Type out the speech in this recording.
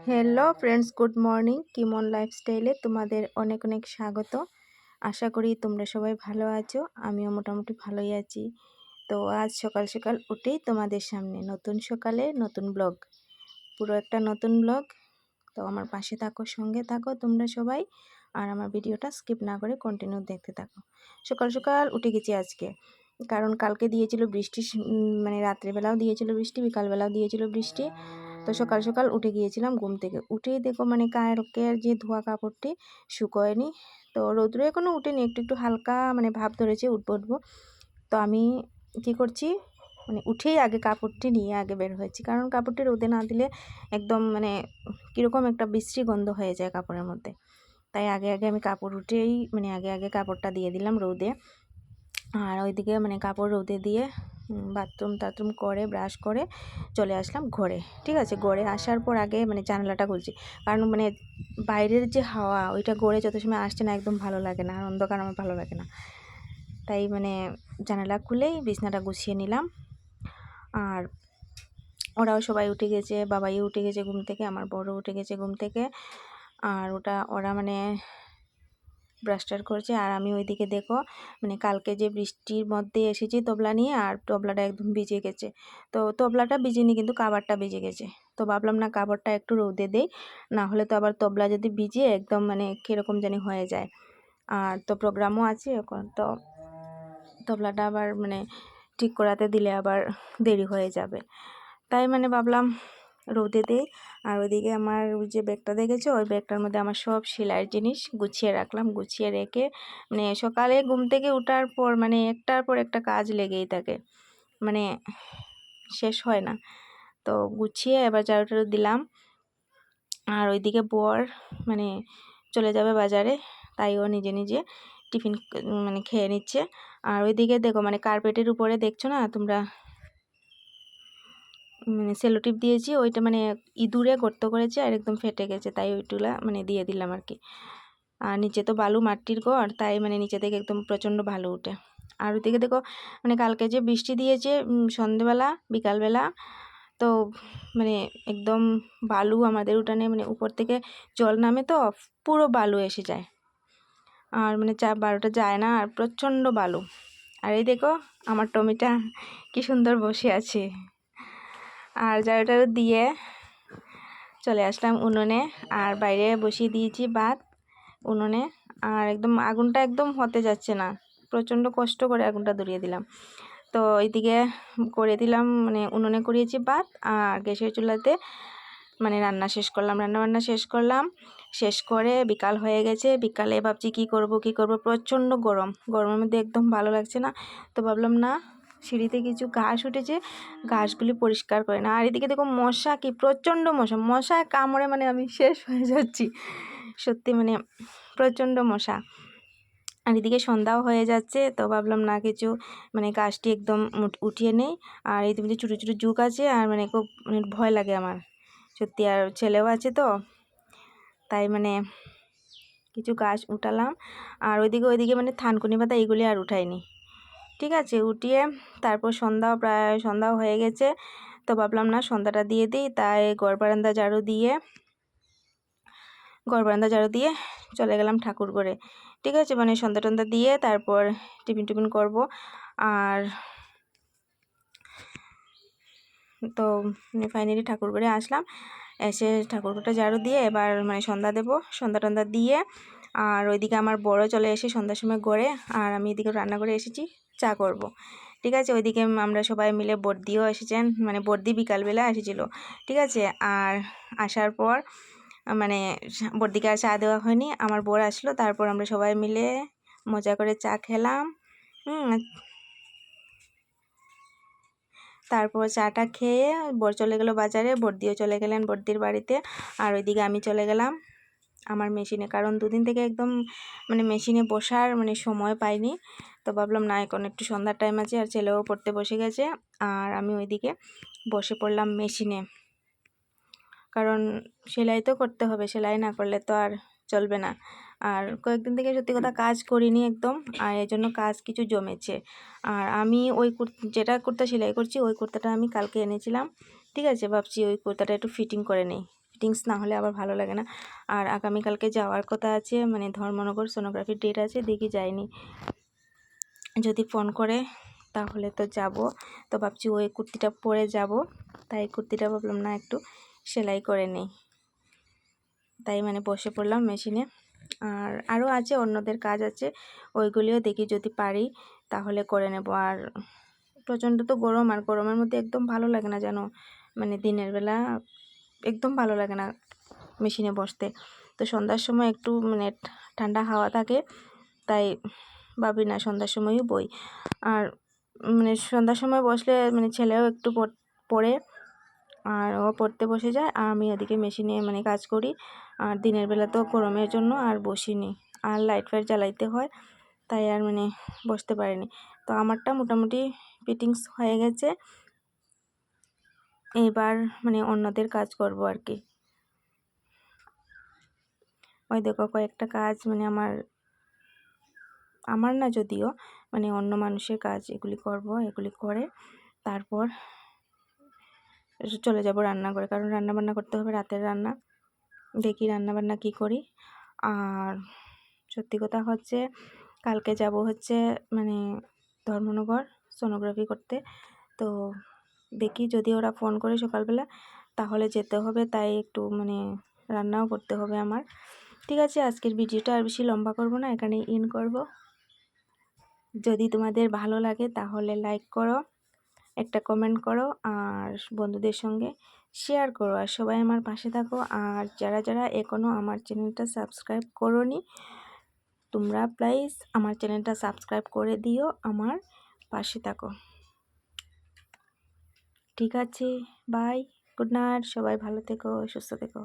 Hello friends, good morning. কিমন লাইফস্টাইলে তোমাদের অনেক অনেক স্বাগত। আশা করি তোমরা সবাই ভালো আছো, আমিও মোটামুটি ভালোই আছি। তো আজ সকাল সকাল উঠেই তোমাদের সামনে নতুন সকালে নতুন ব্লগ, পুরো একটা নতুন ব্লগ। তো আমার পাশে থাকো, সঙ্গে থাকো তোমরা সবাই, আর আমার ভিডিওটা স্কিপ না করে কন্টিনিউ দেখতে থাকো। সকাল সকাল উঠে গেছি আজকে, কারণ কালকে দিয়েছিল বৃষ্টি, মানে রাত্রেবেলাও দিয়েছিল বৃষ্টি, বিকালবেলাও দিয়েছিল বৃষ্টি। তো সকাল সকাল উঠে গিয়েছিলাম ঘুম থেকে। উঠেই দেখো মানে কালকের যে ধোয়া কাপড়টি শুকোয়নি। তো রোদ্রে এখনও উঠেনি, একটু একটু হালকা মানে ভাব ধরেছে উঠবো। তো আমি কী করছি, মানে উঠেই আগে কাপড়টি নিয়ে আগে বের হয়েছি, কারণ কাপড়টি রোদে না দিলে একদম মানে কীরকম একটা বিশ্রী গন্ধ হয়ে যায় কাপড়ের মধ্যে। তাই আগে আগে আমি কাপড় উঠেই মানে আগে আগে কাপড়টা দিয়ে দিলাম রোদে। আর ওইদিকে মানে কাপড় রোদে দিয়ে বাথরুম করে ব্রাশ করে চলে আসলাম ঘরে। ঠিক আছে, ঘরে আসার পর আগে মানে জানালাটা খুলছি, কারণ মানে বাইরের যে হাওয়া ওইটা ঘরে যত সময় আসছে না একদম ভালো লাগে না, আর অন্ধকার আমার ভালো লাগে না। তাই মানে জানালা খুলেই বিছনাটা গুছিয়ে নিলাম। আর ওরাও সবাই উঠে গেছে, বাবাইও উঠে গেছে ঘুম থেকে, আমার বড় উঠে গেছে ঘুম থেকে। আর ওরা মানে ব্রাশটার করছে, আর আমি ওইদিকে দেখো মানে কালকে যে বৃষ্টির মধ্যে এসেছি তবলা নিয়ে, আর তবলাটা একদম ভিজে গেছে। তো তবলাটা ভিজেনি, কিন্তু কাভারটা ভিজে গেছে। তো ভাবলাম না কাভারটা একটু রোদে দেই, না হলে তো আবার তবলা যদি ভিজে একদম মানে কীরকম জানি হয়ে যায়। আর তো প্রোগ্রামও আছে এখন, তো তবলাটা আবার মানে ঠিক করাতে দিলে আবার দেরি হয়ে যাবে। তাই মানে ভাবলাম রোদে দেই। আর ওইদিকে আমার যে ব্যাগটা দেখেছো, ওই ব্যাগটার মধ্যে আমার সব সেলাইয়ের জিনিস গুছিয়ে রাখলাম। গুছিয়ে রেখে মানে সকালে ঘুম থেকে ওঠার পর মানে একটার পর একটা কাজ লেগেই থাকে, মানে শেষ হয় না। তো গুছিয়ে এবার ঝাড়ু দিলাম। আর ওইদিকে বর মানে চলে যাবে বাজারে, তাই ও নিজে নিজে টিফিন মানে খেয়ে নিচ্ছে। আর ওইদিকে দেখো মানে কার্পেটের উপরে দেখছো না তোমরা, মানে সেলোটিপ দিয়েছি, ওইটা মানে ইঁদুরে গর্ত করেছে আর একদম ফেটে গেছে, তাই ওইটুলা মানে দিয়ে দিলাম আর কি। আর নিচে তো বালু মাটির ঘর, তাই মানে নিচে থেকে একদম প্রচণ্ড ভালো উঠে। আর ওইদিকে দেখো মানে কালকে যে বৃষ্টি দিয়েছে সন্ধেবেলা বিকালবেলা, তো মানে একদম বালু আমাদের উঠানে, মানে উপর থেকে জল নামে তো পুরো বালু এসে যায়, আর মানে বালুটা যায় না, আর প্রচণ্ড বালু। আর এই দেখো আমার টমিটা কি সুন্দর বসে আছে। আর ঝাড়ু দিয়ে চলে আসলাম উনুনে, আর বাইরে বসিয়ে দিয়েছি ভাত উনুনে। আর একদম আগুনটা একদম হতে যাচ্ছে না, প্রচণ্ড কষ্ট করে আগুনটা ধরিয়ে দিলাম। তো এইদিকে করে দিলাম, মানে উনুনে করিয়েছি ভাত, আর গ্যাসের চুলাতে মানে রান্নাবান্না শেষ করলাম। শেষ করে বিকাল হয়ে গেছে, বিকালে ভাবছি কী করব প্রচণ্ড গরমের মধ্যে একদম ভালো লাগছে না। তো ভাবলাম না, সিঁড়িতে কিছু ঘাস উঠেছে, ঘাসগুলি পরিষ্কার করে না। আর এদিকে দেখো মশা, কি প্রচণ্ড মশায় কামড়ে মানে আমি শেষ হয়ে যাচ্ছি, সত্যি মানে প্রচণ্ড মশা। আর এদিকে সন্ধ্যাও হয়ে যাচ্ছে, তো ভাবলাম না কিছু মানে গাছটি একদম উঠিয়ে নেই। আর এই যে ছোটো ছোটো জুক আছে, আর মানে খুব মানে ভয় লাগে আমার সত্যি, আর ছেলেও আছে তো, তাই মানে কিছু গাছ উঠালাম। আর ওইদিকে মানে থানকুনি পাতা এইগুলি আর উঠাইনি। ঠিক আছে, উঠিয়ে তারপর প্রায় সন্ধ্যাও হয়ে গেছে। তো ভাবলাম না সন্ধ্যাটা দিয়ে দিই, তাই ঘর বারান্দা ঝাড়ু দিয়ে চলে গেলাম ঠাকুর ঘরে। ঠিক আছে, মানে সন্ধ্যা টন্ধা দিয়ে তারপর টিফিন করব। আর তো ফাইনালি ঠাকুর ঘরে আসলাম, এসে ঠাকুরঘরটা ঝাড়ু দিয়ে এবার মানে সন্ধ্যা টন্ধা দিয়ে। আর ওইদিকে আমার বড় চলে এসে সন্ধ্যার সময় ঘরে, আর আমি এদিকে রান্না করে এসেছি চা করব। ঠিক আছে, ওইদিকে আমরা সবাই মিলে বর্দিও এসেছেন, মানে বর্দি বিকালবেলা এসেছিল। ঠিক আছে, আর আসার পর মানে বর্দিকে আর চা দেওয়া হয়নি, আমার বর আসলো, তারপর আমরা সবাই মিলে মজা করে চা খেলাম। তারপর চাটা খেয়ে বর চলে গেল বাজারে, বর্দিও চলে গেলেন বর্দির বাড়িতে। আর ওইদিকে আমি চলে গেলাম আমার মেশিনে, কারণ দুদিন থেকে একদম মানে মেশিনে বসার মানে সময় পাইনি। তো ভাবলাম না, এখন একটু সন্ধ্যার টাইম আছে, আর ছেলেও পড়তে বসে গেছে, আর আমি ওইদিকে বসে পড়লাম মেশিনে, কারণ সেলাই তো করতে হবে, সেলাই না করলে তো আর চলবে না। আর কয়েকদিন থেকে সত্যি কথা কাজ করিনি একদম, আর এই জন্য কাজ কিছু জমেছে। আর আমি ওই যেটা কুর্তা সেলাই করছি, ওই কুর্তাটা আমি কালকে এনেছিলাম। ঠিক আছে, ভাবছি ওই কুর্তাটা একটু ফিটিং ফিটিংস না হলে আবার ভালো লাগে না। আর আগামীকালকে যাওয়ার কথা আছে, মানে ধর্মনগর সোনোগ্রাফির ডেট আছে, দেখি যাইনি, যদি ফোন করে তাহলে তো যাব। তো ভাবছি ওই কুর্তিটা পরে যাব, তাই কুর্তিটা ভাবলাম না একটু সেলাই করে নেই, তাই মানে বসে পড়লাম মেশিনে। আর আরও আছে, অন্যদের কাজ আছে, ওইগুলিও দেখি যদি পারি তাহলে করে নেব। আর প্রচণ্ড তো গরম, আর গরমের মধ্যে একদম ভালো লাগে না যেন, মানে দিনের বেলা একদম ভালো লাগে না মেশিনে বসতে। তো সন্ধ্যার সময় একটু মানে ঠান্ডা হাওয়া থাকে, তাই ভাবি না সন্ধ্যার সময়ও বই। আর মানে সন্ধ্যার সময় বসলে মানে ছেলেও একটু পড়ে, আর ও পড়তে বসে যায়, আর আমি ওদিকে মেশিনে মানে কাজ করি। আর দিনের বেলা তো গরমের জন্য আর বসিনি, আর লাইট ফাইট জ্বালাইতে হয়, তাই আর মানে বসতে পারিনি। তো আমারটা মোটামুটি ফিটিংস হয়ে গেছে, এবার মানে অন্যদের কাজ করব আর কি। ওই দেখো কয়েকটা কাজ মানে আমার না, যদিও মানে অন্য মানুষের কাজ এগুলি করব, এগুলি করে তারপর চলে যাব রান্নাঘরে, কারণ রান্না বান্না করতে হবে, রাতের রান্না। দেখি রান্না বান্না কী করি। আর সত্যি কথা হচ্ছে কালকে যাব হচ্ছে মানে ধর্মনগর সোনোগ্রাফি করতে। তো দেখি যদি ওরা ফোন করে সকালবেলা তাহলে যেতে হবে, তাই একটু মানে রান্নাও করতে হবে আমার। ঠিক আছে, আজকের ভিডিওটা আর বেশি লম্বা করব না, এখানে ইন করব। যদি তোমাদের ভালো লাগে তাহলে লাইক করো, একটা কমেন্ট করো, আর বন্ধুদের সঙ্গে শেয়ার করো, আর সবাই আমার পাশে থাকো। আর যারা যারা এখনও আমার চ্যানেলটা সাবস্ক্রাইব করোনি, তোমরা প্লিজ আমার চ্যানেলটা সাবস্ক্রাইব করে দিও, আমার পাশে থাকো। ঠিক আছে, বাই, গুড নাইট, সবাই ভালো থেকো, সুস্থ থেকো।